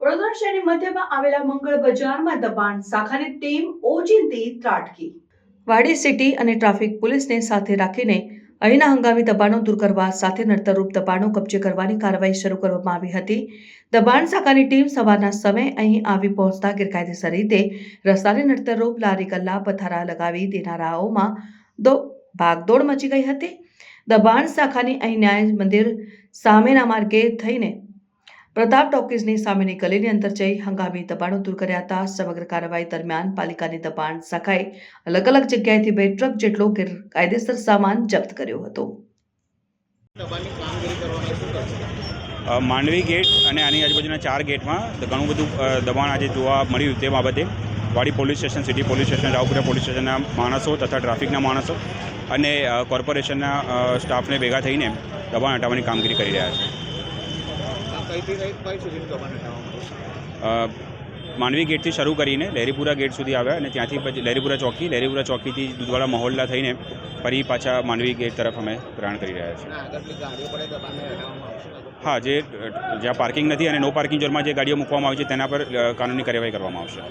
વડોદરા શહેરની મધ્યમાં આવેલા મંગળ બજારમાં દબાણ શાખાની ટીમ ઓચિંતી ત્રાટકી. વાડી સિટી અને ટ્રાફિક પોલીસને સાથે રાખીને અહીંના હંગામી દબાણો દૂર કરવા સાથે નડતરરૂપ દબાણો કબજે કરવાની કાર્યવાહી શરૂ કરવામાં આવી હતી. દબાણ શાખાની ટીમ સવારના સમયે અહીં આવી પહોંચતા ગેરકાયદેસર રીતે રસ્તાને નડતરરૂપ લારી ગલ્લા પથારા લગાવી દેનારાઓમાં ભાગદોડ મચી ગઈ હતી. દબાણ શાખાની અહીં ન્યાય મંદિર સામેના માર્ગે થઈને પ્રતાપ ટોકીઝની સામેની ગલીની અંદર જઈ હંગામી દબાણો દૂર કર્યા હતા. સમગ્ર કાર્યવાહી દરમિયાન પાલિકાની દબાણ શાખાએ અલગ અલગ જગ્યાએથી 2 ટ્રક જેટલો ગેરકાયદેસર સામાન જપ્ત કર્યો હતો. માંડવી ગેટ અને આની આજુબાજુના 4 ગેટમાં ઘણું બધું દબાણ આજે જોવા મળ્યું. તે બાબતે વાડી police station, city police station, Raopura police સ્ટેશનના માણસો તથા ટ્રાફિકના માણસો અને કોર્પોરેશનના સ્ટાફને ભેગા થઈને દબાણ હટાવવાની કામગીરી કરી રહ્યા છે. માંડવી ગેટથી શરૂ કરીને લહેરીપુરા ગેટ સુધી આવ્યા અને ત્યાંથી પછી લહેરીપુરા ચોકીથી દૂધવાળા મહોલ્લા થઈને ફરી પાછા માંડવી ગેટ તરફ અમે પ્રયાણ કરી રહ્યા છીએ. હા, જ્યાં પાર્કિંગ નથી અને નો પાર્કિંગ ઝોનમાં જે ગાડીઓ મૂકવામાં આવી છે તેના પર કાનૂની કાર્યવાહી કરવામાં આવશે.